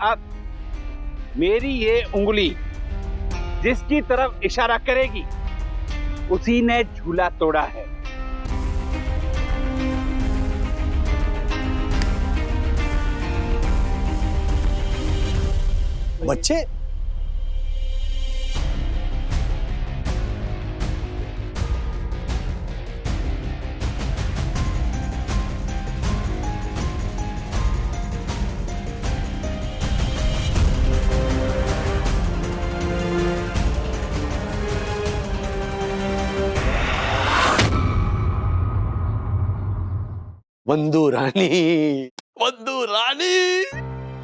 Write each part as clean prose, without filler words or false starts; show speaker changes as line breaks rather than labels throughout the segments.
अब मेरी ये उंगली जिसकी तरफ इशारा करेगी उसी ने झूला तोड़ा है।
बच्चे बंधु रानी, बंधु रानी।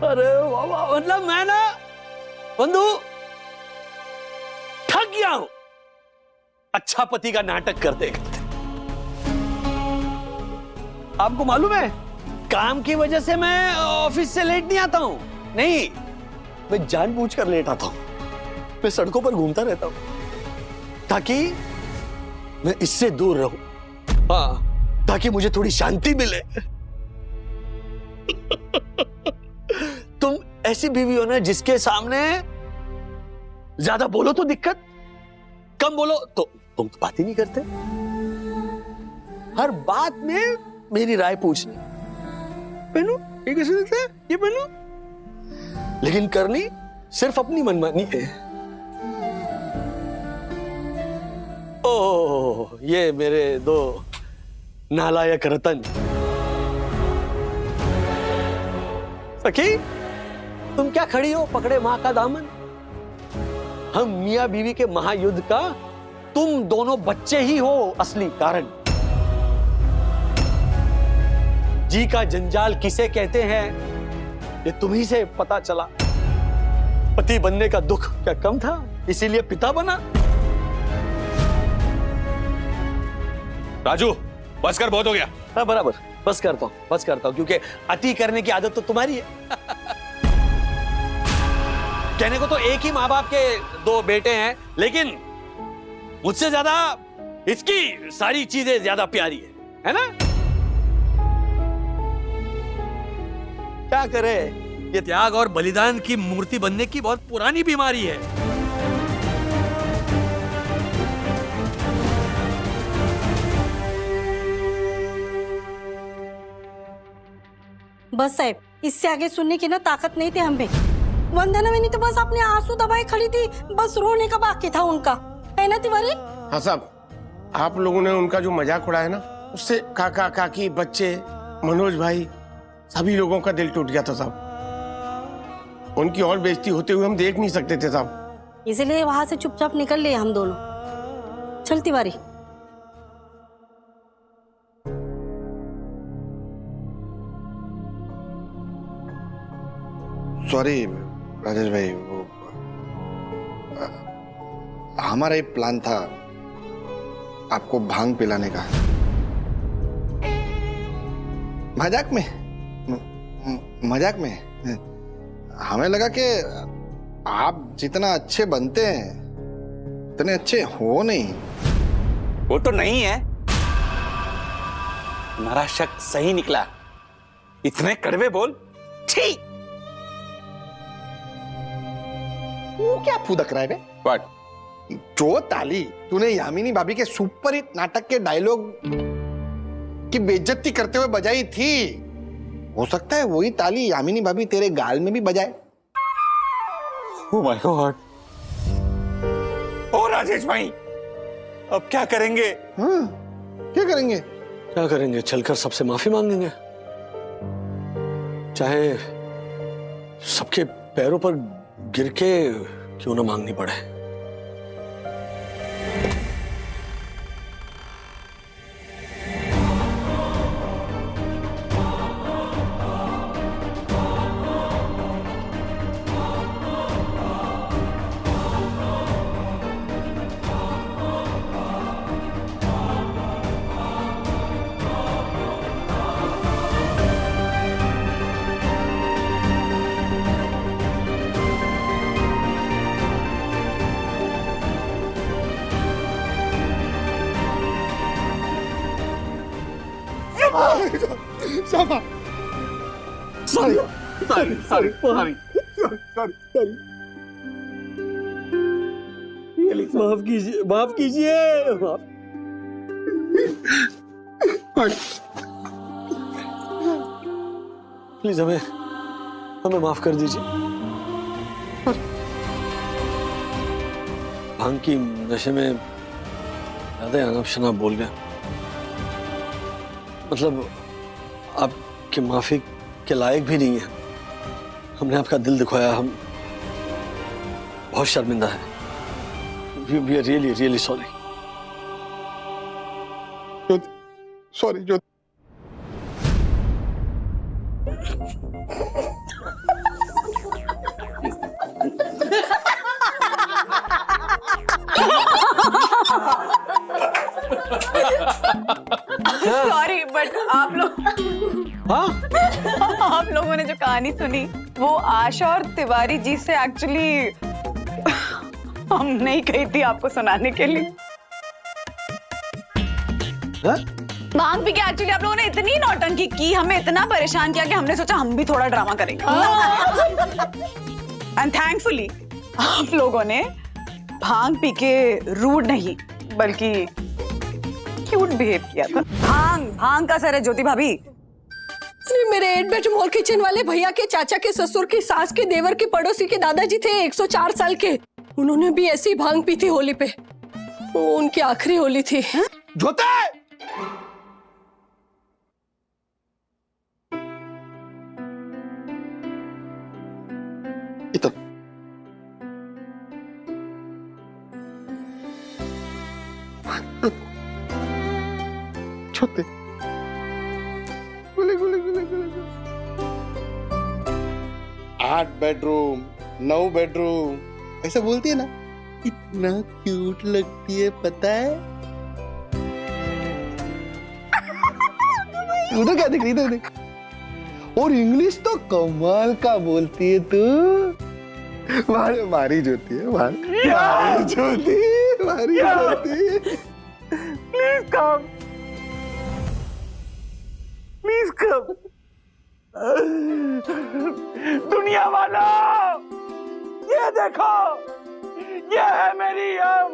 अरे बाबा, मतलब मैं ना बंधु थक गया हूं अच्छा पति का नाटक करते करते। आपको मालूम है काम की वजह से मैं ऑफिस से लेट नहीं आता हूं। नहीं, मैं जानबूझकर लेट आता हूं। मैं सड़कों पर घूमता रहता हूं ताकि मैं इससे दूर रहूं। हाँ, ताकि मुझे थोड़ी शांति मिले। तुम ऐसी बीवी हो ना जिसके सामने ज्यादा बोलो तो दिक्कत, कम बोलो तो तुम तो बात ही नहीं करते। हर बात में मेरी राय पूछनी, पहनू ये कैसे दिखता है, ये पहनू। लेकिन करनी सिर्फ अपनी मनमानी है। ओह, ये मेरे दो नालायक रतन। सखी, तुम क्या खड़ी हो पकड़े मां का दामन? हम मियां बीवी के महायुद्ध का तुम दोनों बच्चे ही हो असली कारण। जी का जंजाल किसे कहते हैं ये तुम्ही से पता चला। पति बनने का दुख क्या कम था, इसीलिए पिता बना।
राजू, बस कर, बहुत हो गया।
हाँ बराबर, बस करता हूं क्योंकि अति करने की आदत तो तुम्हारी है। कहने को तो एक ही माँ बाप के दो बेटे हैं, लेकिन मुझसे ज्यादा इसकी सारी चीजें ज्यादा प्यारी है ना? क्या करे, ये त्याग और बलिदान की मूर्ति बनने की बहुत पुरानी बीमारी है।
बस साहब, इससे आगे सुनने की ना ताकत नहीं थी हमें। वंदना मैंने तो बस अपने आंसू दबाए खड़ी थी, बस रोने का बाकी था उनका, है ना तिवारी?
हाँ साहब, आप लोगों ने उनका जो मजाक उड़ाया ना, उससे काका काकी बच्चे मनोज भाई सभी लोगों का दिल टूट गया था साहब। उनकी और बेइज्जती होते हुए हम देख नहीं सकते थे साहब,
इसलिए वहां से चुपचाप निकल लिए हम दोनों। चल तिवारी।
सॉरी राजेश भाई, वो हमारा एक प्लान था आपको भांग पिलाने का। मजाक में मजाक में हमें लगा कि आप जितना अच्छे बनते हैं उतने अच्छे हो नहीं।
वो तो नहीं है, हमारा शक सही निकला। इतने कड़वे बोल, ठीक।
वो क्या फूदक रहा है बे?
What?
जो ताली तूने यामिनी भाभी के सुपर हिट नाटक के डायलॉग की बेइज्जती करते हुए बजाई थी, हो सकता है वही ताली यामिनी भाभी तेरे गाल में भी बजाए।
Oh my God! ओ राजेश भाई, अब क्या करेंगे?
हाँ, क्या करेंगे?
क्या करेंगे? चलकर सबसे माफी मांगेंगे, चाहे सबके पैरों पर गिर के क्यों ना मांगनी पड़े।
साहब,
सॉरी।
माफ कीजिए, माफ कीजिए, माफ। प्लीज हमें हमें माफ कर दीजिए। भांग की नशे में ज्यादा अनाप शनाप बोल गया। मतलब आपकी माफी के लायक भी नहीं है। हमने आपका दिल दुखाया, हम बहुत शर्मिंदा है। We are really, really sorry.
Sorry Jyoti.
Sorry but आप लोग
हाँ?
आप लोगों ने जो कहानी सुनी वो आशा और तिवारी जी से एक्चुअली हम नहीं कही थी आपको सुनाने के लिए। भांग पी के एक्चुअली आप लोगों ने इतनी नौटंकी की, हमें इतना परेशान किया कि हमने सोचा हम भी थोड़ा ड्रामा करेंगे। एंड थैंकफुली आप लोगों ने भांग पी के रूड नहीं बल्कि क्यूट बिहेव किया था। भांग का सर है ज्योति भाभी।
मेरे 8 बेडरूम हॉल किचन वाले भैया के चाचा के ससुर की सास के देवर के पड़ोसी के दादाजी थे 104 साल के। उन्होंने भी ऐसी भांग पी थी होली पे। वो उनकी आखिरी होली थी।
ज्योति इधर छोटे गुले गुले गुले गुले 8 बेडरूम 9 बेडरूम ऐसा बोलती है ना, इतना क्यूट लगती है पता है। उधर क्या दिख रही है, देख। और इंग्लिश तो कमाल का बोलती है तू। मारी ज्योति है, मारी ज्योति, मारी ज्योति।
Please come, please come. दुनिया वाला ये देखो, ये है मेरी यम।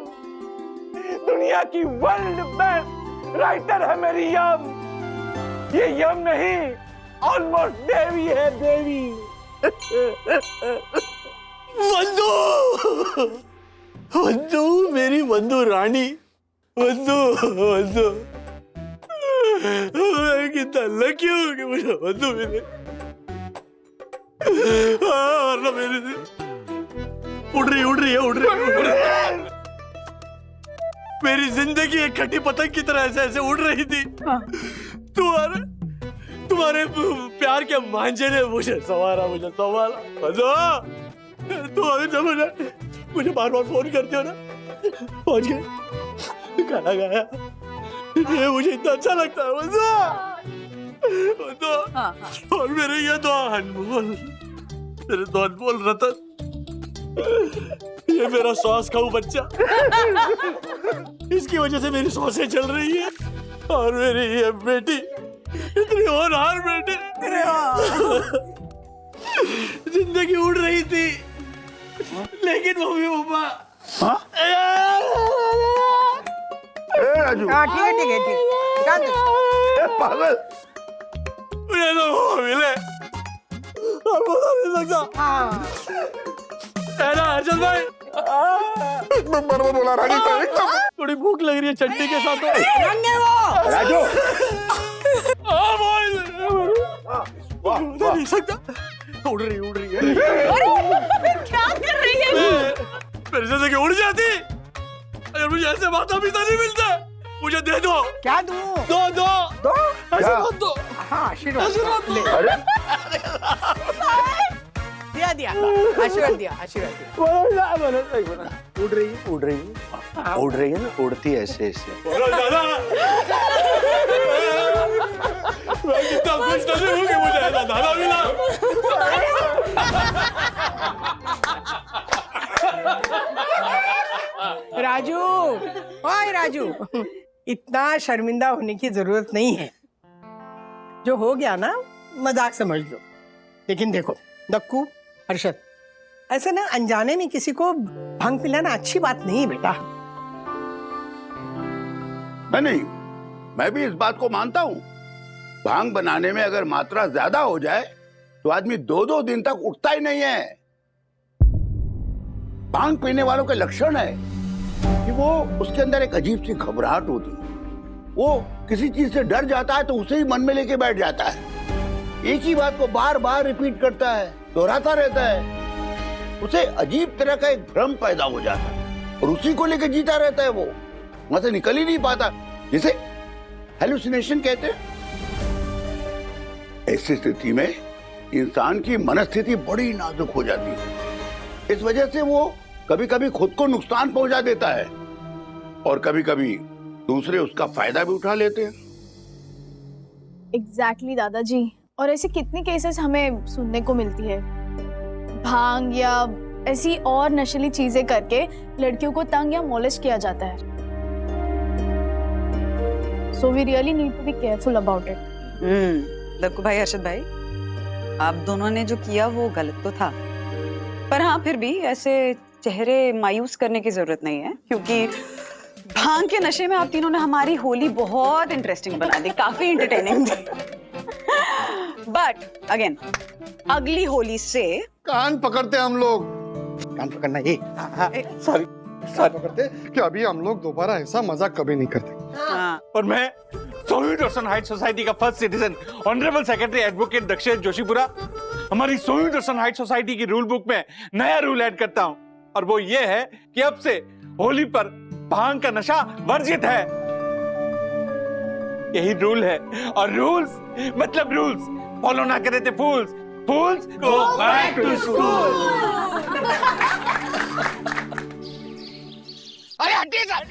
दुनिया की वर्ल्ड बेस्ट राइटर है मेरी यम। ये यम नहीं, ऑलमोस्ट देवी है, देवी।
वंदू, वंदू मेरी वंदू रानी, वंदू वंदू। कितना लकी हूँ कि मुझे वंदू मिले। वरना मेरे उड़ रही है। मेरी जिंदगी एक खट्टी पतंग की तरह ऐसे ऐसे उड़ रही थी। तुम्हारे प्यार के मांझे ने मुझे संवारा। तो अभी जब मुझे बार बार फोन करते हो ना, पहुंच गए, गाना गाया। ये मुझे इतना अच्छा लगता है। और मेरे ये दो अनमोल रतन, ये मेरा सॉस खाऊ बच्चा, इसकी वजह से मेरी सॉसें चल रही है। और मेरी ये बेटी, इतनी होनहार बेटी, जिंदगी उड़ रही थी, लेकिन मम्मी पापा
राजू,
ठीक है
पागल।
मुझे तो वो मिले और बता नहीं सकता। है ना हर्षद भाई?
बराबर बोला राजू,
थोड़ी भूख लग रही है चटनी के साथ।
राजू
नहीं सकता। उड़ रही है।
क्या कर रही है?
मेरी जिंदगी उड़ जाती अगर मुझे ऐसे माता पिता नहीं मिलते। मुझे दे दो।
क्या दूं?
दो आशीर्वाद दो।
हाँ आशीर्वाद
दो।
दिया आशीर्वाद दिया।
उड़ रही है ना, उड़ती है ऐसे ऐसे।
मैं कितना खुश नसीब हूँ कि मुझे ऐसा दादा मिला।
राजू, ओए राजू, इतना शर्मिंदा होने की जरूरत नहीं है। जो हो गया ना, मजाक समझ लो। लेकिन देखो नक्कू, हर्षद, ऐसे ना अनजाने में किसी को भांग पिलाना अच्छी बात नहीं बेटा।
नहीं, मैं भी इस बात को मानता हूँ। भांग बनाने में अगर मात्रा ज्यादा हो जाए तो आदमी 2-2 दिन तक उठता ही नहीं है। भांग पीने वालों के लक्षण है कि वो उसके अंदर एक अजीब सी घबराहट होती है। वो किसी चीज से डर जाता है तो उसे ही मन में लेके बैठ जाता है, एक ही बात को बार बार रिपीट करता है, दोहराता रहता है। उसे अजीब तरह का एक भ्रम पैदा हो जाता है और उसी को लेकर जीता रहता है। वो वहां से निकल ही नहीं पाता, जिसे हेलुसिनेशन कहते हैं। ऐसी स्थिति में इंसान की मनस्थिति बड़ी नाजुक हो जाती है। इस वजह से वो कभी कभी खुद को नुकसान पहुंचा देता है और कभी कभी दूसरे उसका फायदा भी उठा लेते हैं।
एग्जैक्टली दादाजी, और ऐसे कितनी केसेस हमें सुनने को मिलती है। भांग या ऐसी और नशीली चीजें करके लड़कियों को तंग या मोलेस्ट किया जाता है। So we really need to be careful about it.
Lakku भाई, अर्शद भाई, आप दोनों ने जो किया वो गलत तो था, पर हाँ फिर भी ऐसे चेहरे मायूस करने की जरूरत नहीं है, क्योंकि भांग के नशे में आप तीनों ने हमारी होली बहुत इंटरेस्टिंग बना दी, काफी एंटरटेनिंग थी। बट अगेन अगली होली से
कान पकड़ते हम लोग, कान पकड़ना ये सॉरी पकड़ते कि अभी हम लोग दोबारा ऐसा मजाक कभी नहीं करते।
हाँ।
और मैं सोहित रोशन हाइट सोसाइटी का first citizen honourable secretary advocate Dakshesh Joshipura हमारी सोहित रोशन हाइट सोसाइटी की रूल बुक में नया रूल ऐड करता हूँ, और वो ये है कि अब से होली पर भांग का नशा वर्जित है। यही रूल है, और रूल्स मतलब रूल्स फॉलो ना करे थे फूल्स, फूल्स गो बैक टू स्कूल।
अरे हटिए साहब,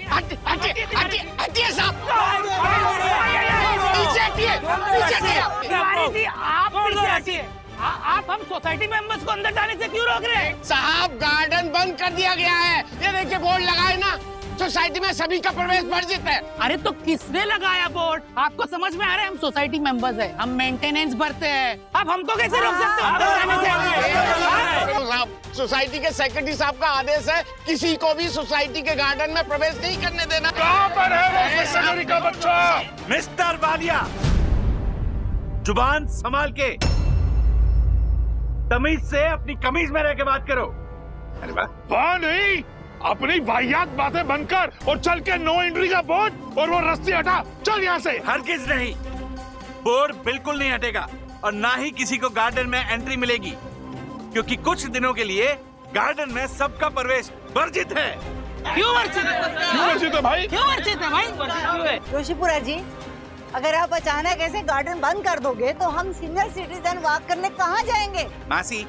हटिए साहब, पीछे हटिए, पीछे हटिए।
आप हम सोसाइटी मेंबर्स को अंदर जाने से क्यों रोक रहे हैं?
साहब गार्डन बंद कर दिया गया है, ये देखिए बोर्ड लगा है ना, सोसाइटी में सभी का प्रवेश वर्जित है।
अरे तो किसने लगाया बोर्ड? आपको समझ में आ रहा है हम सोसाइटी मेंबर्स हैं, हम मेंटेनेंस भरते हैं। अब हमको कैसे रोक सकते हो अंदर जाने से?
साहब सोसाइटी के सेक्रेटरी साहब का आदेश है, किसी को भी सोसाइटी के गार्डन में प्रवेश नहीं करने देना।
कहाँ पर है वो सेक्रेटरी का बच्चा? मिस्टर वालिया, जुबान संभाल के तमीज से अपनी कमीज में रह के बात करो। अरे वाह नहीं, अपनी वाहियात बातें बंद कर और चल के नो एंट्री का बोर्ड और वो रस्सी हटा, चल यहाँ से। हरगिज नहीं, बोर्ड बिल्कुल नहीं हटेगा और ना ही किसी को गार्डन में एंट्री मिलेगी, क्योंकि कुछ दिनों के लिए गार्डन में सबका प्रवेश वर्जित है।
क्यों वर्जित है?
क्यों वर्जित है भाई?
क्यों वर्जित है भाई? क्यों है?
जोशीपुरा जी, अगर आप अचानक ऐसे गार्डन बंद कर दोगे तो हम सीनियर सिटीजन वॉक करने कहाँ जाएंगे?
मासी,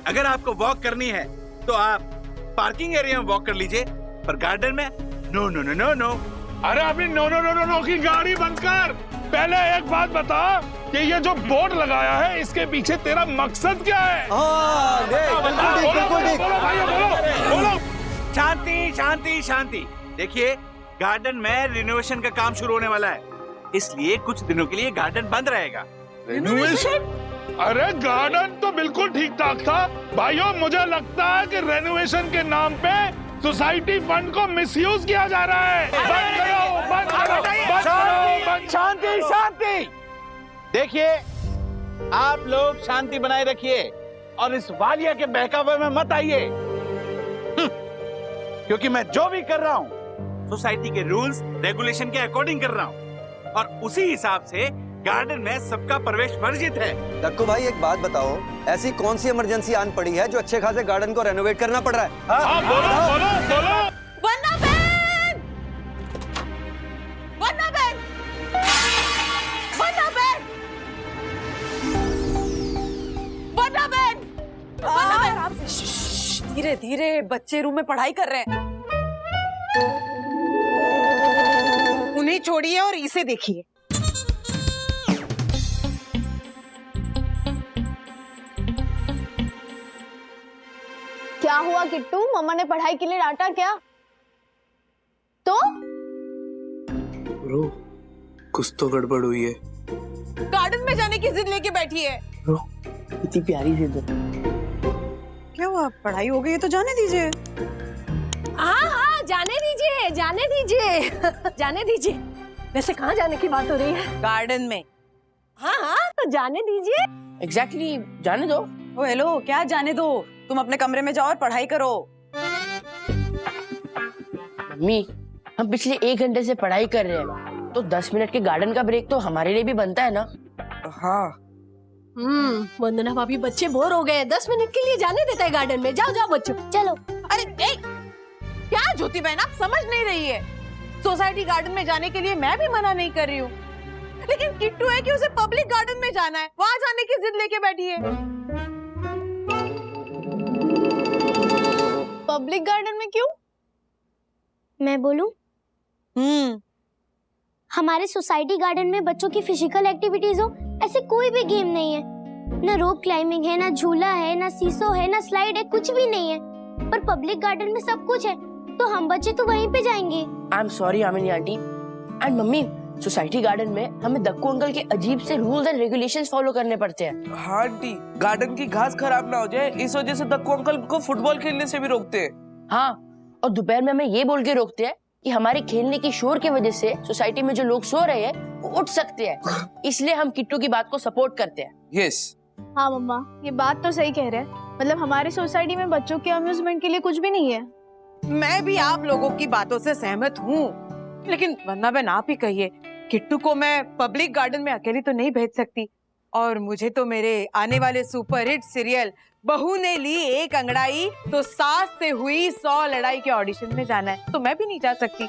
अगर आपको वॉक करनी है तो आप पार्किंग एरिया में वॉक कर लीजिए, पर गार्डन में no no no no no. अरे अभी no no no no no की गाड़ी बंद कर। पहले एक बात बता कि ये जो बोर्ड लगाया है इसके पीछे तेरा मकसद क्या है? बोलो। शांति शांति शांति। देखिए, गार्डन में रिनोवेशन का काम शुरू होने वाला है, इसलिए कुछ दिनों के लिए गार्डन बंद रहेगा। रिनोवेशन? अरे गार्डन तो बिल्कुल ठीक ठाक था भाइयों, मुझे लगता है कि रेनोवेशन के नाम पे सोसाइटी फंड को मिसयूज किया जा रहा है। बंद करो, बंद करो, बंद करो। शांति शांति। देखिए, आप लोग शांति बनाए रखिए और इस वालिया के बहकावे में मत आइए, क्योंकि मैं जो भी कर रहा हूँ सोसाइटी के रूल्स रेगुलेशन के अकॉर्डिंग कर रहा हूँ और उसी हिसाब से गार्डन में सबका प्रवेश वर्जित है।
लक्कू भाई, एक बात बताओ, ऐसी कौन सी इमरजेंसी आन पड़ी है जो अच्छे खासे गार्डन को रेनोवेट करना पड़ रहा है?
हाँ, बोलो बोलो बोलो।
वंदना बहन! वंदना बहन! वंदना बहन! वंदना बहन! वंदना बहन!
धीरे धीरे, बच्चे रूम में पढ़ाई कर रहे हैं।
उन्हें छोड़िए और इसे देखिए।
क्या हुआ किट्टू? मम्मा ने पढ़ाई के लिए डांटा क्या? तो
रो, कुछ तो गड़बड़ हुई है।
गार्डन में जाने की जिद लेके बैठी है।
रो, इतनी प्यारी जिद।
क्यों? हुआ? पढ़ाई हो गई है तो जाने दीजिए।
हाँ हाँ जाने दीजिए, जाने दीजिए जाने दीजिए। वैसे कहाँ जाने की बात हो रही है?
गार्डन में।
हाँ हाँ तो जाने दीजिए।
एग्जैक्टली जाने दो।
ओ हेलो, क्या जाने दो? तुम अपने कमरे में जाओ और पढ़ाई करो।
मम्मी, हम पिछले 1 घंटे से पढ़ाई कर रहे हैं, तो 10 मिनट के गार्डन का ब्रेक तो हमारे लिए भी बनता है ना।
हाँ।
वंदना भाभी, बच्चे बोर हो गए, 10 मिनट के लिए जाने देता है गार्डन में। जाओ जाओ बच्चों, चलो।
अरे क्या ज्योति बहन, आप समझ नहीं रही है। सोसाइटी गार्डन में जाने के लिए मैं भी मना नहीं कर रही हूँ, लेकिन किट्टू है कि उसे पब्लिक गार्डन में जाना है, वहाँ जाने की जिद लेके बैठी है।
पब्लिक गार्डन में क्यों?
मैं बोलूं? हमारे सोसाइटी गार्डन में बच्चों की फिजिकल एक्टिविटीज हो ऐसे कोई भी गेम नहीं है। ना रोप क्लाइंबिंग है, ना झूला है, ना सीसो है, ना स्लाइड है, कुछ भी नहीं है। पर पब्लिक गार्डन में सब कुछ है, तो हम बच्चे तो वहीं पे जाएंगे।
I am sorry Yamini aunty and mummy, society garden में हमें दक्कू अंकल के अजीब से रूल्स एंड रेगुलेशंस फॉलो करने पड़ते हैं।
हाँ आंटी, गार्डन की घास खराब ना हो जाए, इस वजह से दक्कू अंकल को फुटबॉल खेलने से भी रोकते हैं।
हाँ, और दोपहर में हमें ये बोल के रोकते हैं कि हमारे खेलने की शोर की वजह से सोसाइटी में जो लोग सो रहे हैं वो उठ सकते हैं, इसलिए हम किट्टू की बात को सपोर्ट करते हैं।
यस।
हाँ मम्मा, ये बात तो सही कह रहे हैं। मतलब हमारी सोसाइटी में बच्चों के अम्यूजमेंट के लिए कुछ भी नहीं है।
मैं भी आप लोगों की बातों से सहमत हूँ, लेकिन वरना बहन आप ही कहिए, किट्टू को मैं पब्लिक गार्डन में अकेली तो नहीं भेज सकती, और मुझे तो मेरे आने वाले सुपरहिट सीरियल बहू ने ली एक अंगड़ाई तो सास से हुई 100 लड़ाई के ऑडिशन में जाना है, तो मैं भी नहीं जा सकती।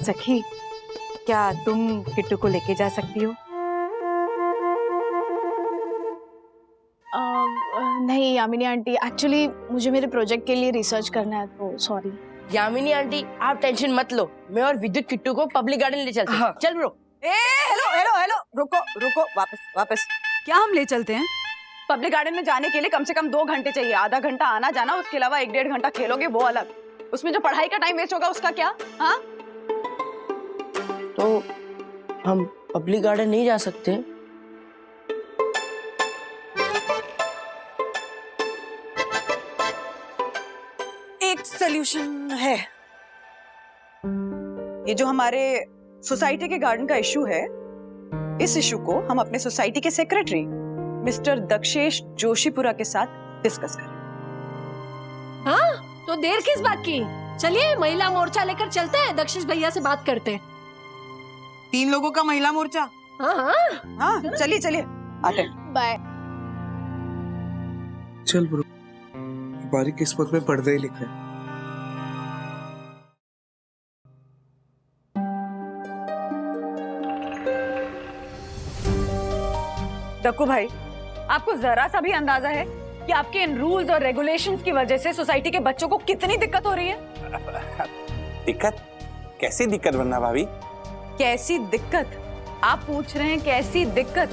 सखी, क्या तुम किट्टू को लेके जा सकती हो?
नहीं यामिनी आंटी, एक्चुअली मुझे मेरे प्रोजेक्ट के लिए रिसर्च करना है, तो सॉरी।
यामिनी आंटी, आप टेंशन मत लो, मैं और विद्युत किट्टू को पब्लिक गार्डन ले चलते हैं।
हाँ।
चल ब्रो।
हेलो हेलो हेलो, रुको रुको, वापस। क्या हम ले चलते हैं? पब्लिक गार्डन में जाने के लिए कम से कम 2 घंटे चाहिए, आधा घंटा आना जाना, उसके अलावा 1-1.5 घंटा खेलोगे वो अलग, उसमें जो पढ़ाई का टाइम वेस्ट होगा उसका क्या? हाँ,
तो हम पब्लिक गार्डन नहीं जा सकते?
एक सॉल्यूशन है। ये जो हमारे सोसाइटी के गार्डन का इशू है, इस इशू को हम अपने सोसाइटी के सेक्रेटरी मिस्टर दक्षेश जोशीपुरा के साथ डिस्कस करें।
हाँ, तो देर किस बात की? चलिए महिला मोर्चा लेकर चलते हैं, दक्षेश भैया से बात करते हैं।
3 लोगों का महिला मोर्चा? हाँ, चलिए आते हैं।
बाय।
चल ब्रो, हमारी किस्मत में पर्दे ही लिखे।
दक्कू भाई, आपको जरा सा भी अंदाजा है कि आपके इन रूल्स और रेगुलेशंस की वजह से सोसाइटी के बच्चों को कितनी दिक्कत हो रही है?
दिक्कत? कैसी दिक्कत वरना भाभी?
कैसी दिक्कत? आप पूछ रहे हैं कैसी दिक्कत?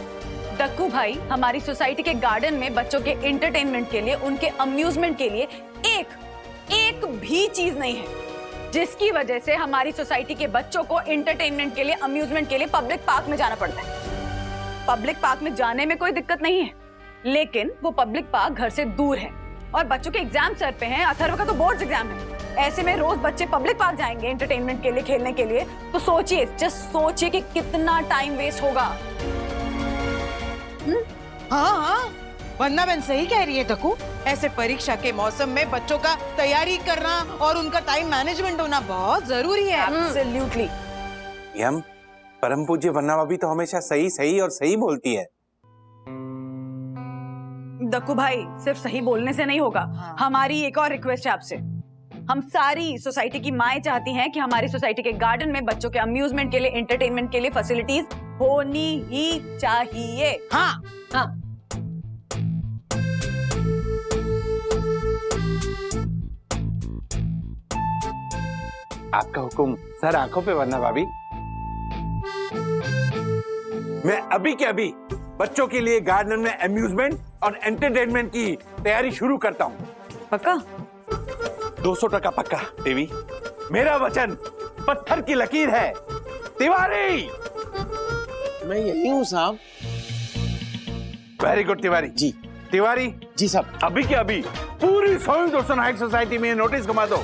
दक्कू भाई, हमारी सोसाइटी के गार्डन में बच्चों के एंटरटेनमेंट के लिए, उनके अम्यूजमेंट के लिए एक भी चीज नहीं है, जिसकी वजह से हमारी सोसाइटी के बच्चों को एंटरटेनमेंट के लिए, अम्यूजमेंट के लिए पब्लिक पार्क में जाना पड़ता है। पब्लिक पार्क में जाने में कोई दिक्कत नहीं है, लेकिन वो पब्लिक पार्क घर से दूर है और बच्चों के एग्जाम सर पे हैं। अथर्व का तो बोर्ड एग्जाम है। ऐसे में रोज बच्चे पब्लिक पार्क जाएंगे एंटरटेनमेंट के लिए, खेलने के लिए, तो सोचिए, जस्ट सोचिए कि कितना टाइम वेस्ट होगा। हाँ, वंदना बहन सही कह रही है दक्कू। ऐसे परीक्षा के मौसम में बच्चों का तैयारी करना और उनका टाइम मैनेजमेंट होना बहुत जरूरी है। एब्सोल्युटली।
हम परम पूज्य वरना भाभी तो हमेशा सही और सही बोलती है।
दक्कू भाई, सिर्फ सही बोलने से नहीं होगा। हमारी एक और रिक्वेस्ट है आपसे। हम सारी सोसाइटी की माएं चाहती हैं कि हमारी सोसाइटी के गार्डन में बच्चों के अम्यूजमेंट के लिए, एंटरटेनमेंट के लिए फैसिलिटीज होनी ही चाहिए। हाँ।
आपका हुक्म सर आंखों पे वरना भाभी। मैं अभी के अभी बच्चों के लिए गार्डन में अम्यूजमेंट और एंटरटेनमेंट की तैयारी शुरू करता हूँ।
पक्का?
200% पक्का देवी। मेरा वचन पत्थर की लकीर है। तिवारी।
मैं यही हूँ साहब।
Very good Tiwari ji. तिवारी, जी साहब। अभी के अभी पूरी सोइंग डॉर्सन हाइट सोसाइटी में नोटिस घुमा दो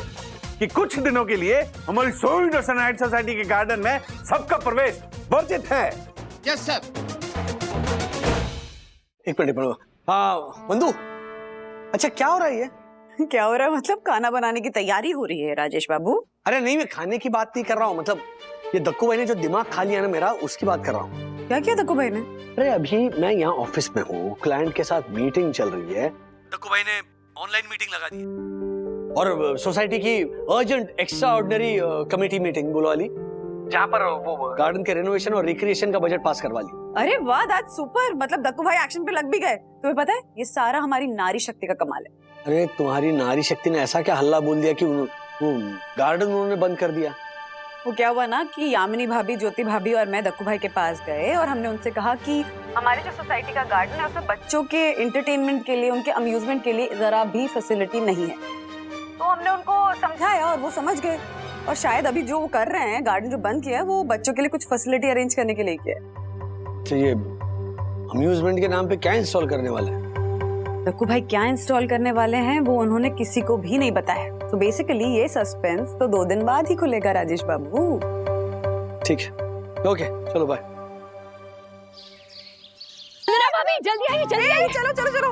कि कुछ दिनों के लिए हमारी सोइंग डॉर्सन हाइट सोसाइटी के गार्डन में सबका प्रवेश वर्जित है।
Yes sir.
एक मिनट पढ़ो। हाँ बंधु, अच्छा क्या हो रहा है ये?
क्या हो रहा है मतलब? खाना बनाने की तैयारी हो रही है राजेश बाबू।
अरे नहीं, मैं खाने की बात नहीं कर रहा हूँ, मतलब ये दक्कू भाई ने जो दिमाग खा लिया ना मेरा, उसकी बात कर रहा हूँ।
क्या किया दक्कू भाई ने?
अरे अभी मैं यहाँ ऑफिस में हूँ, क्लाइंट के साथ मीटिंग चल रही है, दक्कू भाई ने ऑनलाइन मीटिंग लगा दी और सोसाइटी की urgent extra ordinary committee meeting बुलवा ली, जहाँ पर वो गार्डन के रेनोवेशन और रिक्रिएशन का बजट पास करवा ली।
अरे वाह, दैट्स सुपर। मतलब दक्कू भाई एक्शन पे लग भी गए। तुम्हें पता है ये सारा हमारी नारी शक्ति का कमाल है।
अरे तुम्हारी नारी शक्ति ने ऐसा क्या हल्ला बोल दिया कि वो गार्डन उन्होंने बंद कर दिया?
वो क्या हुआ ना कि यामिनी भाभी, ज्योति भाभी और मैं दक्कू भाई के पास गए और हमने उनसे कहा कि हमारी जो सोसाइटी का गार्डन है उसमें बच्चों के एंटरटेनमेंट के लिए, उनके अम्यूजमेंट के लिए जरा भी फैसिलिटी नहीं है। तो हमने उनको समझाया और वो समझ गए, और शायद अभी जो वो कर रहे हैं, गार्डन जो बंद किया है, वो बच्चों के लिए कुछ फैसिलिटी अरेंज करने के लिए किया है।
तो ये अम्यूजमेंट के नाम पे क्या इंस्टॉल करने वाले हैं?
दक्कू भाई क्या इंस्टॉल करने वाले हैं वो उन्होंने किसी को भी नहीं बताया। तो बेसिकली ये सस्पेंस तो 2 दिन बाद ही खुलेगा राजेश बाबू।
ठीक है, ओके, चलो बाय।
भाभी जल्दी आइए, जल्दी आइए।
चलो चलो चलो।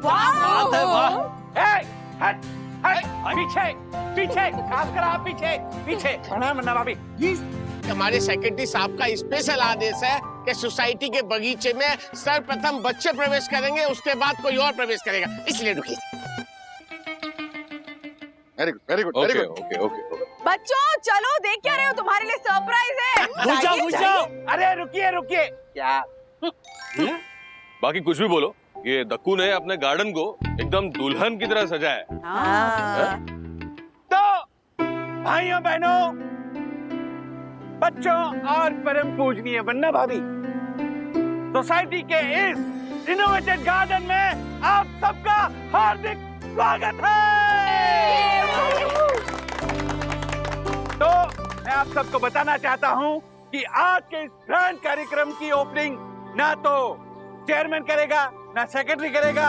बात है, वाह।
हट हट, पीछे पीछे, खास कर आप पीछे पीछे। प्रणाम मुन्ना भाभी।
हमारे सेक्रेटरी साहब का स्पेशल आदेश है कि सोसाइटी के बगीचे में सर्वप्रथम बच्चे प्रवेश करेंगे, उसके बाद कोई और प्रवेश करेगा, इसलिए रुकिए।
Very good, very good, very good.
Okay okay.
बच्चों चलो, देख क्या रहे हो? तुम्हारे लिए सरप्राइज है।
पूछो। अरे रुकिए रुकिए, क्या
बाकी कुछ भी बोलो, ये दक्कू ने अपने गार्डन को एकदम दुल्हन की तरह सजाया है।
तो भाइयों बहनों, बच्चों और परम पूजनीय वन्ना भाभी, सोसाइटी के इस रिनोवेटेड गार्डन में आप सबका हार्दिक स्वागत है। तो मैं आप सबको बताना चाहता हूं कि आज के इस ग्रैंड कार्यक्रम की ओपनिंग ना तो चेयरमैन करेगा ना सेक्रेटरी करेगा।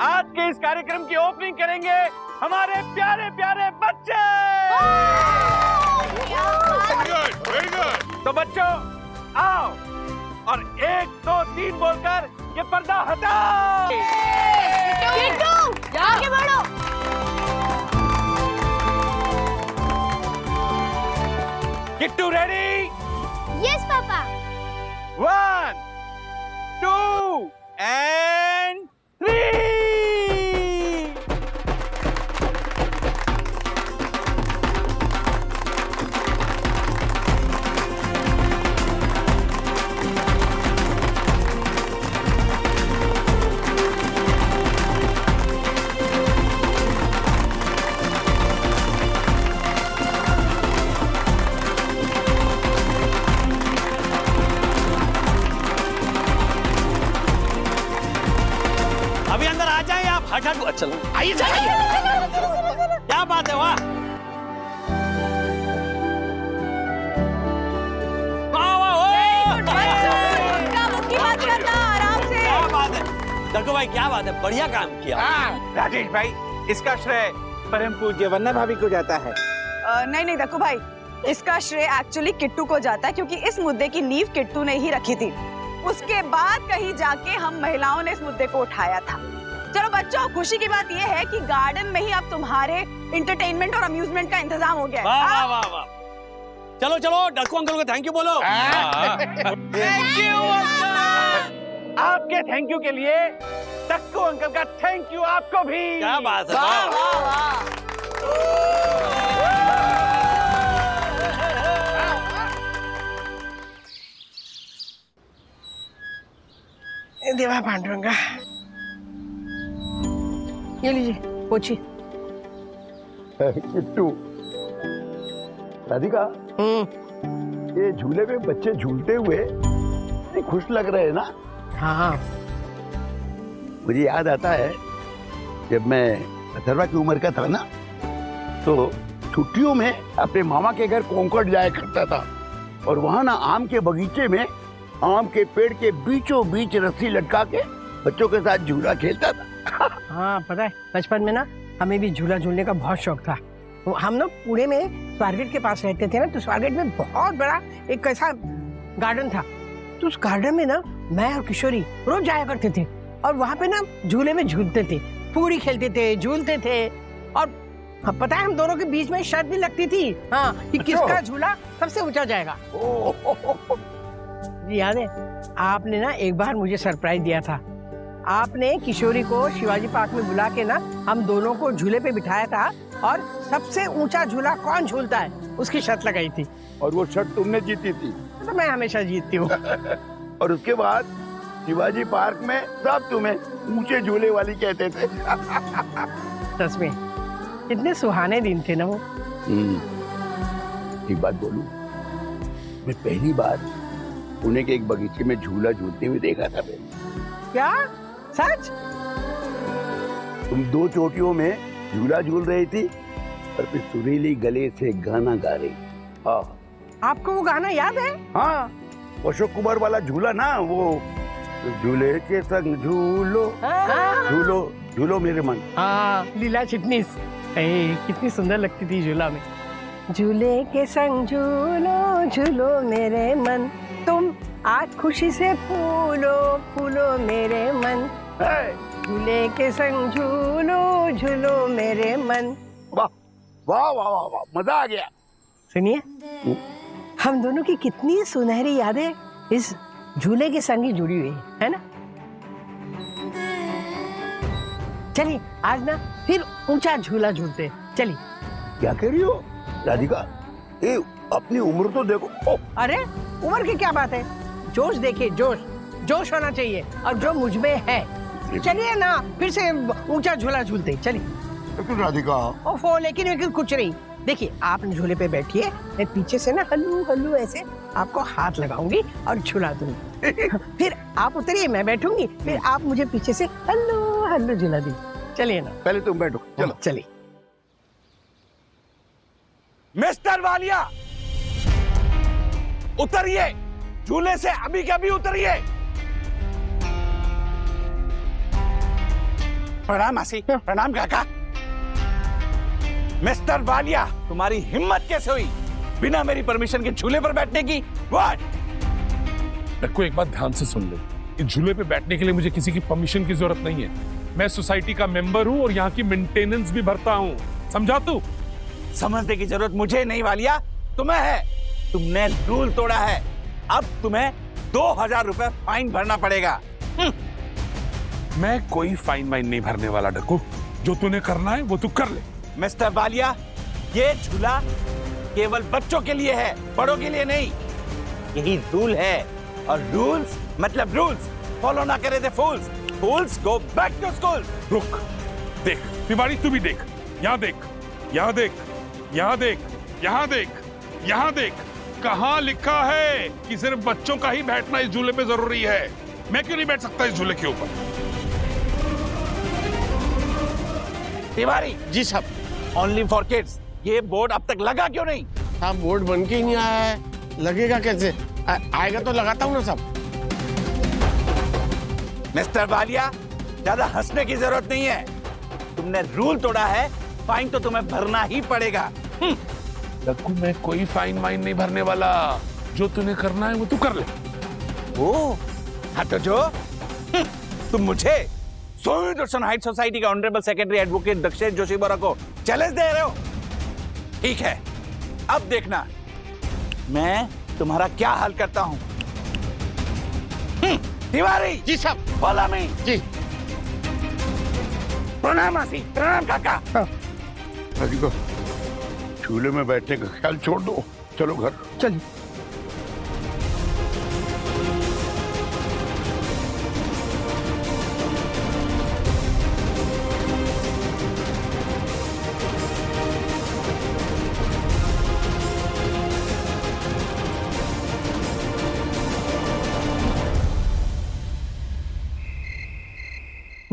आज के इस कार्यक्रम की ओपनिंग करेंगे हमारे प्यारे प्यारे बच्चे।
Very good.
तो बच्चों आओ और 1 2 3 बोलकर ये पर्दा हटाओ।
किट्टू आगे बढ़ो।
Kittu ready?
Yes papa.
1 2 and 3।
अभी अंदर आ जाए आप, हट हट। चलो
आइए
क्या बात है, वाह क्या बात है दक्कू भाई, क्या बात है, बढ़िया काम किया।
राजेश भाई, इसका श्रेय परम पूज्य वन्ना भाभी को जाता है।
नहीं नहीं दक्कू भाई, इसका श्रेय एक्चुअली किट्टू को जाता है, क्योंकि इस मुद्दे की नींव किट्टू ने ही रखी थी। उसके बाद कहीं जाके हम महिलाओं ने इस मुद्दे को उठाया था। चलो बच्चों, खुशी की बात यह है कि गार्डन में ही अब तुम्हारे एंटरटेनमेंट और अम्यूजमेंट का इंतजाम हो गया है।
वाह वाह वाह। चलो चलो, डक्कू अंकल को थैंक यू बोलो।
Thank you uncle. आपके थैंक यू के लिए डक्कू अंकल का थैंक यू आपको भी।
क्या बात है,
वाह वाह वाह।
देवा पांडुरंगा, ये लीजिए पोछी।
किट्टू, राधिका, ये झूले में बच्चे झूलते हुए कितने खुश लग रहे हैं ना।
हाँ,
मुझे याद आता है जब मैं अथर्वा की उम्र का था ना, तो छुट्टियों में अपने मामा के घर कोंकण जाया करता था, और वहां ना आम के बगीचे में आम के पेड़ के बीचों बीच रस्सी लटका के बच्चों के साथ झूला खेलता था।
हाँ पता है, बचपन में ना हमें भी झूला झूलने का बहुत शौक था। तो हम ना पुणे में स्वारगेट के पास रहते थे ना, तो स्वारगेट में बहुत बड़ा एक ऐसा गार्डन था। तो उस गार्डन में ना मैं और किशोरी रोज जाया करते थे और वहाँ पे ना झूले में झूलते थे, पूरी खेलते थे, झूलते थे। और पता है हम दोनों के बीच में शर्त भी लगती थी, हाँ, कि किसका झूला सबसे ऊंचा जाएगा। याद है आपने ना एक बार मुझे सरप्राइज दिया था। आपने किशोरी को शिवाजी पार्क में बुला के ना हम दोनों को झूले पे बिठाया था और सबसे ऊंचा झूला कौन झूलता है उसकी शर्त लगाई थी।
और वो शर्त तुमने जीती थी।
तो मैं हमेशा जीतती हूँ।
और उसके बाद शिवाजी पार्क में सब तुम्हें ऊंचे झूले वाली कहते थे।
सच में कितने सुहाने दिन थे ना वो।
एक बात बोलूं, मैं पहली बार पुणे के एक बगीचे में झूला झूलते हुए देखा था मैंने।
क्या सच?
तुम दो चोटियों में झूला झूल रही थी और फिर सुरीली गले से गाना गा रही। हाँ,
आपको वो गाना याद है?
हाँ, अशोक कुमार वाला झूला ना, वो झूले के संग झूलो झूलो झूलो मेरे मन।
हाँ, लीला चिटनीस कितनी सुंदर लगती थी झूला में। झूले के संग झूलो झूलो मेरे मन, तुम आज खुशी से फूलो फूलो मेरे मन। झूले के संग झूलो झूलो मेरे मन।
वाह वाह वाह वाह वाह, मजा आ गया।
सुनिए, हम दोनों की कितनी सुनहरी यादें इस झूले के संग ही जुड़ी हुई है ना। चलिए आज ना फिर ऊंचा झूला झूलते। चलिए।
क्या कह रही हो राधिका? ए, अपनी उम्र तो देखो।
अरे उम्र की क्या बात है, जोश देखिए, जोश जोश होना चाहिए और जो मुझ में है। चलिए ना फिर से ऊंचा झूला झूलते। चलिए।
लेकिन राधिका।
ओफो, लेकिन कुछ नहीं। देखिए आप झूले पे बैठिए, मैं पीछे से ना हल्लू हल्लू ऐसे आपको हाथ लगाऊंगी और झूला दूंगी। फिर आप उतरिए, मैं बैठूंगी, फिर आप मुझे पीछे से हल्लू हल्लू झूला दी। चलिए ना।
पहले तुम बैठो। चलो
चलिए।
मिस्टर वालिया, उतरिए झूले से, अभी के अभी उतरिए। प्रणाम मासी। प्रणाम काका। मिस्टर वालिया, तुम्हारी हिम्मत कैसे हुई बिना मेरी परमिशन के झूले पर बैठने की? व्हाट?
देखो एक बात ध्यान से सुन लो, इस झूले पे बैठने के लिए मुझे किसी की परमिशन की जरूरत नहीं है। मैं सोसाइटी का मेंबर हूँ और यहाँ की मेंटेनेंस भी भरता हूँ, समझा तू?
समझने की जरूरत मुझे नहीं वालिया, तुम्हें है। तुमने रूल तोड़ा है, अब तुम्हें 2000 रुपए फाइन भरना पड़ेगा।
मैं कोई फाइन वाइन नहीं भरने वाला डक्कू, जो तूने करना है वो तू कर ले।
मिस्टर वालिया, ये झूला केवल बच्चों के लिए है, बड़ों के लिए नहीं। यही रूल है और रूल्स मतलब रूल्स। फॉलो ना करे थे फूल्स। फूल्स गो बैक टू स्कूल।
रुक, देख तिवारी, तू भी देख। यहाँ देख, यहाँ देख, यहाँ देख, यहाँ देख, यहाँ देख, कहाँ लिखा है कि सिर्फ बच्चों का ही बैठना इस झूले पे जरूरी है? मैं क्यों नहीं बैठ सकता इस झूले के ऊपर?
तिवारी जी साहब, ओनली फॉर किड्स। ये बोर्ड अब तक लगा क्यों नहीं?
हाँ, बोर्ड बन के ही नहीं आया है, लगेगा कैसे? आएगा तो लगाता हूँ ना सब।
मिस्टर वालिया, ज्यादा हंसने की जरूरत नहीं है। तुमने रूल तोड़ा है, फाइन तो तुम्हें भरना ही पड़ेगा।
डक्कू, मैं कोई फाइन वाइन नहीं भरने वाला, जो तूने करना है वो तू कर ले।
ओ, हाँ तो जो तुम मुझे सोनी दर्शन हाइट सोसाइटी का honourable secretary advocate Dakshesh Joshi Bora को चैलेंज दे रहे हो? ठीक है, अब देखना मैं तुम्हारा क्या हाल करता हूं। तिवारी
जी साहब।
Follow me.
जी।
प्रणाम मासी। प्रणाम काका।
राधिका, झूले में बैठने का ख्याल छोड़ दो, चलो घर।
चलिए।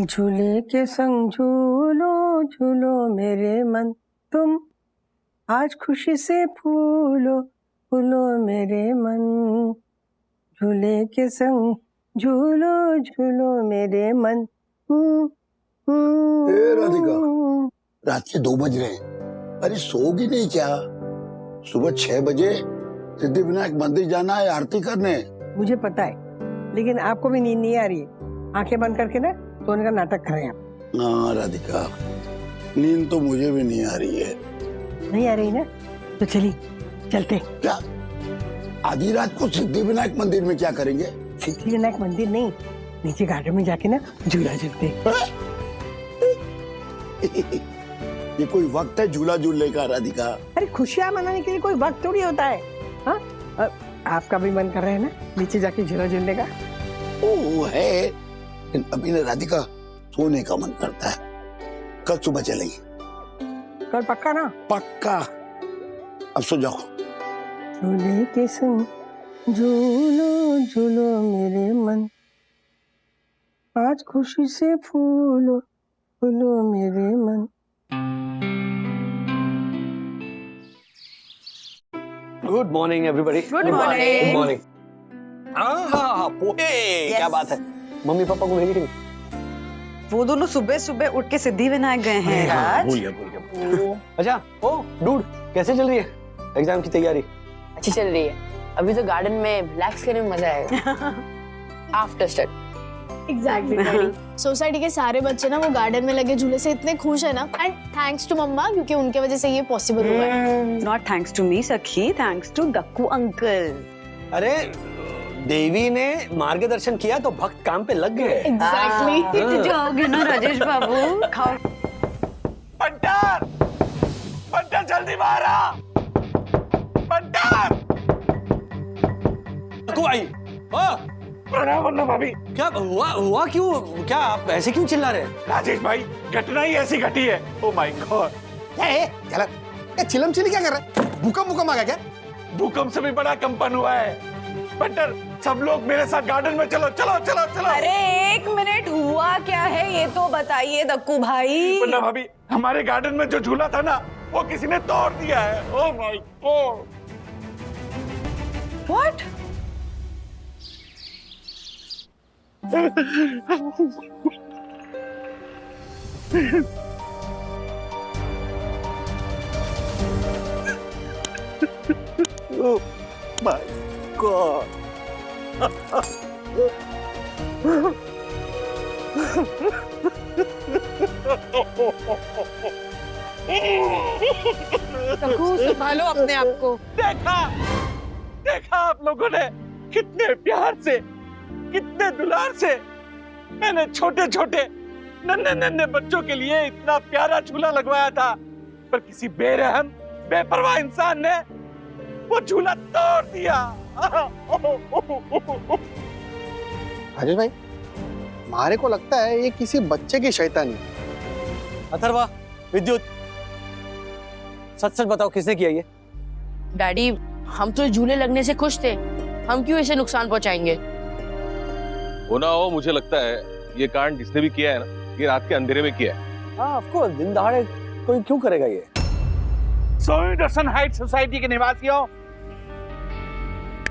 झूले के संग झूलो झूलो मेरे मन, तुम आज खुशी से फूलो फूलो मेरे मन। झूले के संग झूलो झूलो मेरे मन।
ए राधिका, रात के 2 बज रहे हैं। अरे सोगी नहीं क्या? सुबह 6 बजे सिद्धि विनायक मंदिर जाना है आरती करने।
मुझे पता है, लेकिन आपको भी नींद नहीं आ रही है। आंखें बंद करके ना सोने का नाटक कर रहे हैं आप।
हाँ राधिका, नींद तो मुझे भी नहीं आ रही है।
नहीं आ रही ना, तो चलिए चलते।
क्या आधी रात को सिद्धि विनायक मंदिर में क्या करेंगे?
सिद्धि विनायक मंदिर नहीं, नीचे गार्डन में जाके ना झूला झूलते।
ये कोई वक्त है झूला झूलने का राधिका?
अरे खुशियाँ मनाने के लिए कोई वक्त थोड़ी होता है। हाँ, आपका भी मन कर रहा है ना नीचे जाके झूला झूलने का?
ओ है, लेकिन अभी ना राधिका सोने का मन करता है। कल सुबह चलेंगे।
कल पक्का ना?
पक्का। अब सो जाओ।
झूले के संग झूलो झूलो मेरे मन, आज खुशी से फूलो फूलो मेरे मन।
Good morning everybody.
Good morning.
Good morning. हाँ पोहे, क्या बात है। मम्मी पापा को भेजी नहीं?
वो दोनों सुबह सुबह उठ के सिद्धि विनायक गए हैं आज।
भूल गया। अच्छा, ओ डूड, कैसे चल रही है एग्जाम की तैयारी?
अच्छी चल रही है। अभी तो गार्डन में रिलैक्स करने में मजा आएगा after study.
Exactly daddy. Society के सारे बच्चे ना वो गार्डन में लगे झूले से इतने खुश है ना, एंड थैंक्स टू मम्मा, क्योंकि उनके वजह से ये पॉसिबल हुआ है।
नॉट थैंक्स टू मी सखी, थैंक्स टू दक्कू अंकल।
अरे देवी ने मार्गदर्शन किया तो भक्त काम पे लग गए।
एग्जैक्टली।
जाओगे ना राजेश बाबू, खाओ।
बंटर, बंटर जल्दी बाहर आ। बंटर।
आई।
प्रणाम वन्ना भाभी।
क्या हुआ क्यों? क्या आप ऐसे क्यों चिल्ला रहे हैं?
राजेश भाई, घटना ही ऐसी घटी है। Oh my God.
चला चिलम चिली क्या कर रहा है? भूकंप आ गया क्या?
भूकंप से भी बड़ा कंपन हुआ है। बंटर, सब लोग मेरे साथ गार्डन में चलो चलो चलो चलो।
अरे 1 मिनट, हुआ क्या है ये तो बताइए दक्कू भाई।
वन्ना भाभी, हमारे गार्डन में जो झूला था ना, वो किसी ने तोड़ दिया है। Oh my God.
What?
Oh my God.
संभालो अपने आप को।
देखा देखा आप लोगों ने कितने प्यार से, कितने दुलार से मैंने छोटे छोटे नन्हे नन्हे बच्चों के लिए इतना प्यारा झूला लगवाया था, पर किसी बेरहम बेपरवाह इंसान ने वो झूला तोड़ दिया।
राजेश भाई, हमारे को लगता है ये किसी बच्चे की शैतानी।
अथर्वा, विद्युत, सच सच बताओ किसने किया ये?
डैडी, हम तो झूले लगने से खुश थे, हम क्यों इसे नुकसान पहुंचाएंगे?
हो ना हो, मुझे लगता है ये कांड जिसने भी किया है ना, ये रात के अंधेरे में किया है।
हाँ ऑफ कोर्स, दिन दहाड़े कोई क्यों करेगा ये?
सोई दर्शन हाइट सोसाइटी के निवासियों,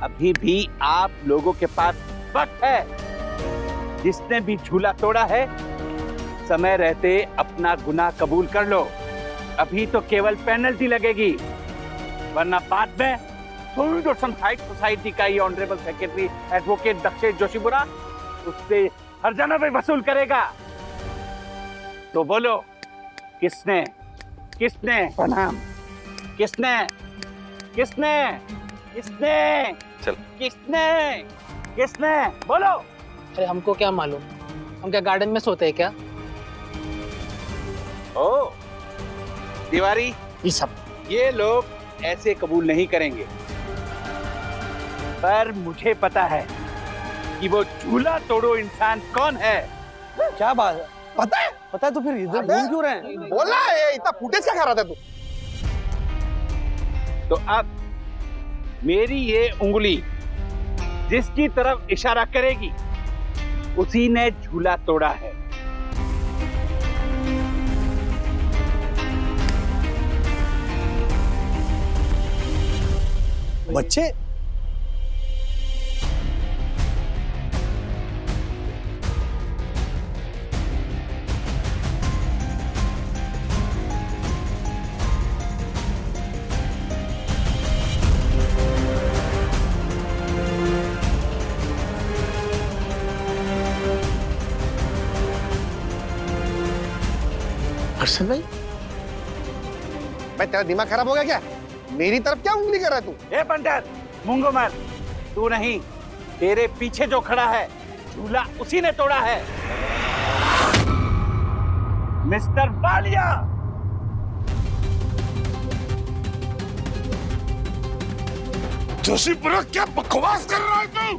अभी भी आप लोगों के पास वक्त है। जिसने भी झूला तोड़ा है, समय रहते अपना गुनाह कबूल कर लो। अभी तो केवल पेनल्टी लगेगी, वरना बाद में सोई दर्शन हाइट सोसाइटी का ये honourable secretary advocate Dakshesh Joshipura उससे हर्जाना भी वसूल करेगा। तो बोलो, किसने किसने प्रणाम, किसने किसने किसने
चल
किसने किसने बोलो।
अरे हमको क्या मालूम, हम क्या गार्डन में सोते हैं क्या?
ओ तिवारी, ये लोग ऐसे कबूल नहीं करेंगे, पर मुझे पता है कि वो झूला तोड़ो इंसान कौन है।
क्या बात है?
पता है?
पता है तो फिर इधर घूम क्यों रहे हैं?
बोला है, इतना फुटेज क्या कर रहा था तू?
तो अब मेरी ये उंगली जिसकी तरफ इशारा करेगी, उसी ने झूला तोड़ा है।
बच्चे,
हर्षद भाई,
भाई तेरा दिमाग खराब हो गया क्या? मेरी तरफ क्या उंगली कर रहा है तू?
ए पंटर, मूंगो मत। तू नहीं, तेरे पीछे जो खड़ा है झूला उसी ने तोड़ा है। मिस्टर वालिया।
जोशीपुरा, क्या बकवास कर रहा है तू?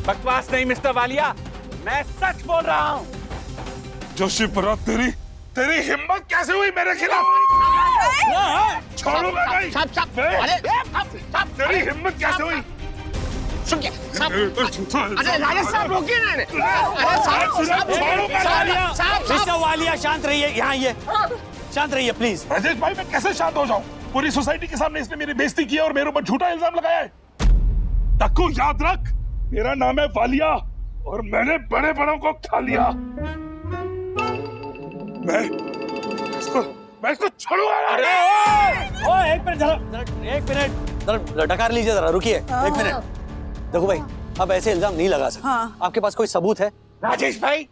बकवास नहीं मिस्टर वालिया, मैं सच बोल रहा हूँ।
जोशीपुरा, तेरी हिम्मत कैसे हुई मेरे खिलाफ? छोड़ूंगा नहीं। तेरी हिम्मत कैसे हुई?
अरे राजेश साहब रोकिए ना इन्हें।
मिस्टर वालिया शांत रहिए, यहाँ आइए, शांत रहिए प्लीज।
राजेश भाई, मैं कैसे शांत हो जाऊं? पूरी सोसाइटी के सामने इसने मेरी बेइज्जती की और मेरे ऊपर झूठा इल्जाम लगाया है। तक्कू, याद रख, मेरा नाम है वालिया और मैंने बड़े बड़ों को खा लिया। मैं इसको छोड़ूंगा।
एक मिनट जरा डकार लीजिए, जरा रुकिए एक मिनट। देखो भाई, अब ऐसे इल्जाम नहीं लगा सकते। आपके पास कोई सबूत है?
राजेश भाई,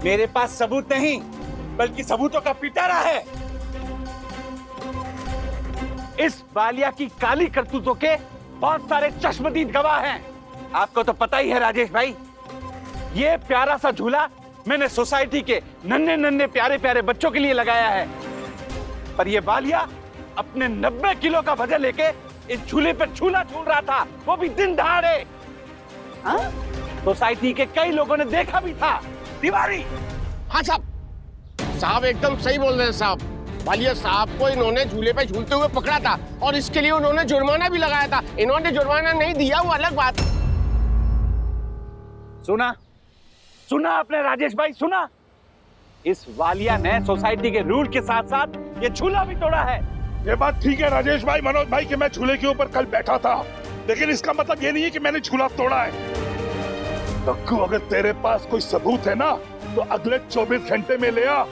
मेरे पास सबूत नहीं बल्कि सबूतों का पिटारा है। इस वालिया की काली करतूतों के बहुत सारे चश्मदीद गवाह हैं। आपको तो पता ही है राजेश भाई, ये प्यारा सा झूला मैंने सोसाइटी के नन्हे नन्हे प्यारे प्यारे बच्चों के लिए लगाया है, पर ये वालिया अपने 90 किलो का वजन लेके इस झूले पर झूला झूल रहा था, वो भी दिन दहाड़े। सोसाइटी के कई लोगों ने देखा भी था। तिवारी।
हाँ साहब एकदम सही बोल रहे हैं साहब। वालिया साहब को इन्होंने झूले पे झूलते हुए पकड़ा था और इसके लिए उन्होंने जुर्माना भी लगाया था। इन्होंने जुर्माना नहीं दिया, वो अलग बात।
सुना आपने राजेश भाई, सुना? इस वालिया ने सोसाइटी के रूल के साथ साथ ये झूला भी तोड़ा है।
ये बात ठीक है राजेश भाई, मनोज भाई, कि मैं झूले के ऊपर कल बैठा था, लेकिन इसका मतलब ये नहीं है कि मैंने झूला तोड़ा है। तक्कू, अगर तेरे पास कोई सबूत है ना तो अगले 24 घंटे में ले आ।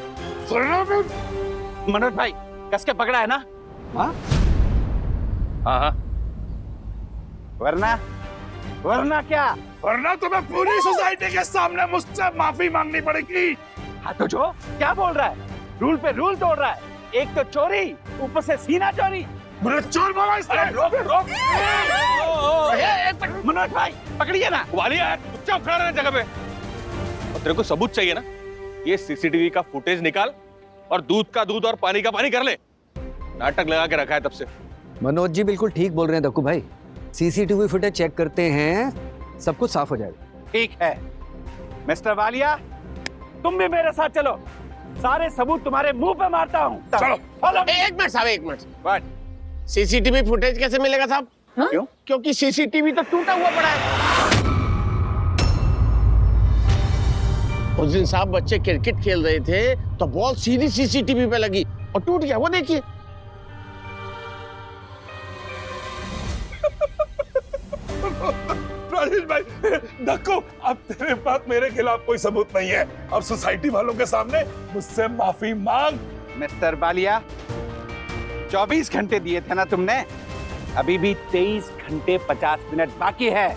मनोज भाई, कस के पकड़ा है ना? हाँ। वरना क्या?
वरना तुम्हें पूरी सोसाइटी के सामने मुझसे माफी मांगनी पड़ेगी।
हाँ तो जो क्या बोल रहा है? रूल पे रूल तोड़ रहा है। एक तो चोरी, ऊपर से सीना चोरी।
चोर बोला इसने।
रोक। मनोज भाई, पकड़िए ना।
वालिया, चुपचाप खड़ा रहना जगह पे। और तेरे को सबूत चाहिए ना? ये सीसीटीवी का फुटेज निकाल और दूध का दूध और पानी का पानी कर ले। नाटक लगा के रखा है तब से।
मनोज जी बिल्कुल ठीक बोल रहे हैं दक्कू भाई, सीसीटीवी फुटेज चेक करते हैं, सब कुछ साफ हो जाएगा।
ठीक है मिस्टर वालिया, तुम भी मेरे साथ चलो, सारे सबूत तुम्हारे मुंह पे मारता हूँ।
चलो।
एक मिनट साहब, एक मिनट। सीसीटीवी फुटेज कैसे मिलेगा साहब?
क्यों?
क्योंकि सीसीटीवी तो टूटा हुआ पड़ा है। उस दिन साहब बच्चे क्रिकेट खेल रहे थे तो बॉल सीधी सीसीटीवी पे लगी और टूट गया, वो देखिए।
राजेश भाई, देखो, अब तेरे पास मेरे खिलाफ कोई सबूत नहीं है। अब सोसाइटी वालों के सामने मुझसे माफी मांग।
मिस्टर वालिया, 24 घंटे दिए थे ना तुमने, अभी भी 23 घंटे 50 मिनट बाकी है।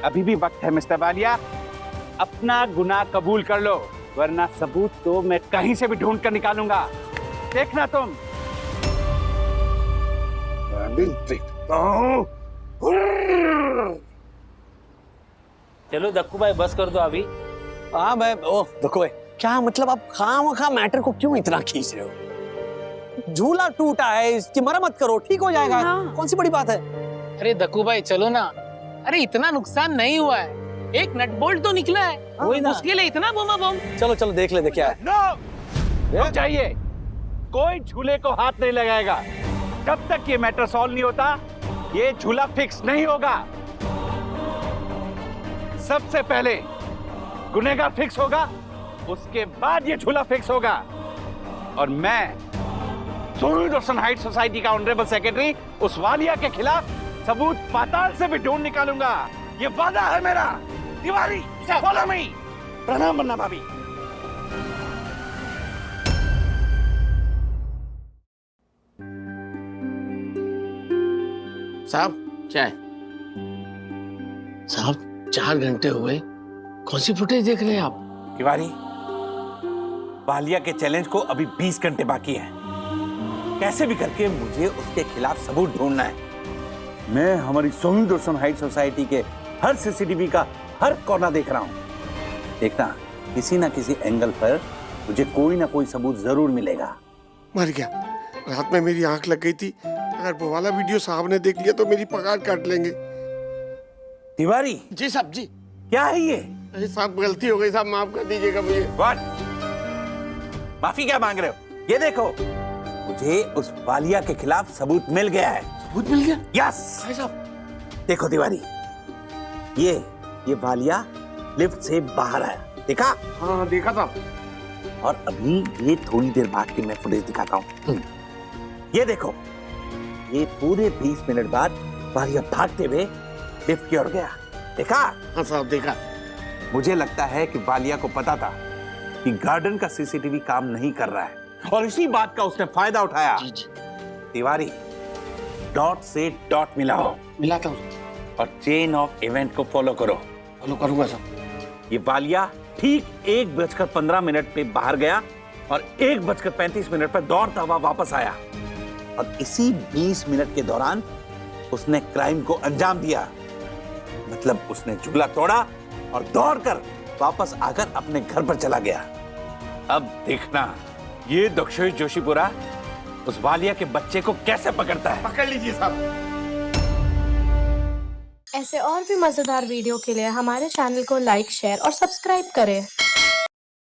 अभी भी वक्त है मिस्टर वालिया, अपना गुनाह कबूल कर लो, वरना सबूत तो मैं कहीं से भी ढूंढ कर निकालूंगा। देखना तुम।
देखता हूं।
चलो दक्कू भाई, बस कर दो अभी।
हाँ भाई, ओह दक्कू भाई, क्या मतलब आप खामखा मैटर को क्यों इतना खींच रहे हो? झूला टूटा है, इसकी मरम्मत करो, ठीक हो जाएगा। कौन सी बड़ी बात है?
अरे दक्कू भाई चलो ना। अरे इतना नुकसान नहीं हुआ है, एक नट बोल्ट तो निकला है, उसके लिए इतना बम बम।
चलो देख लेते क्या है।
नो चाहिए, कोई झूले को हाथ नहीं लगाएगा जब तक ये मैटर सॉल्व नहीं होता। ये झूला फिक्स नहीं होगा। सबसे पहले गुनहगार फिक्स होगा, उसके बाद ये झूला फिक्स होगा। और मैं सूर्यदर्शन हाइट सोसाइटी का ऑनरेबल सेक्रेटरी उस वालिया के खिलाफ सबूत पाताल से भी ढूंढ निकालूंगा। ये वादा है मेरा। Tiwari, follow me. प्रणाम बन्ना भाभी।
साहब चाय। साहब 4 घंटे हुए, कौन सी फुटेज देख रहे हैं आप?
तिवारी,
वालिया के चैलेंज को अभी 20 घंटे बाकी हैं। कैसे भी करके मुझे उसके खिलाफ सबूत ढूंढना है। मैं हमारी सोहिंद रोशन हाइट सोसाइटी के हर सीसीटीवी का हर कोना देख रहा हूँ। देखना किसी ना किसी एंगल पर मुझे कोई ना कोई सबूत जरूर मिलेगा।
मर गया, रात में मेरी आंख लग गई थी। अगर वो वाला वीडियो साहब ने देख लिया तो मेरी पगार काट लेंगे।
तिवारी
जी साहब जी।
क्या है ये?
अरे साहब गलती हो गई साहब, माफ कर दीजिएगा मुझे।
What? माफी क्या मांग रहे हो? ये देखो, मुझे उस वालिया के खिलाफ सबूत मिल गया है।
सबूत मिल गया?
यस
साहब।
देखो तिवारी, ये वालिया लिफ्ट से बाहर आया, देखा?
हाँ देखा साहब।
और अभी ये थोड़ी देर बाद की मैं फुटेज दिखाता हूँ। ये देखो, ये पूरे 20 मिनट बाद वालिया भागते हुए लिफ्ट की ओर गया, देखा?
हाँ साहब देखा।
मुझे लगता है कि वालिया को पता था कि गार्डन का सीसीटीवी काम नहीं कर रहा है और इसी बात का उसने फायदा उठाया।
जी जी।
तिवारी, डॉट से डॉट मिलाओ।
मिलाता हूँ
और चेन ऑफ इवेंट को फॉलो करो।
फॉलो करूंगा साहब।
ये वालिया ठीक 1:15 पे बाहर गया और 1:35 पर दौड़ता हुआ वापस आया और इसी 20 मिनट के दौरान उसने क्राइम को अंजाम दिया। मतलब उसने झूला तोड़ा और दौड़कर वापस आकर अपने घर पर चला गया। अब देखना ये दक्षेश जोशीपुरा उस वालिया के बच्चे को कैसे पकड़ता है।
पकड़ लीजिए साहब।
ऐसे और भी मजेदार वीडियो के लिए हमारे चैनल को लाइक, शेयर और सब्सक्राइब करें।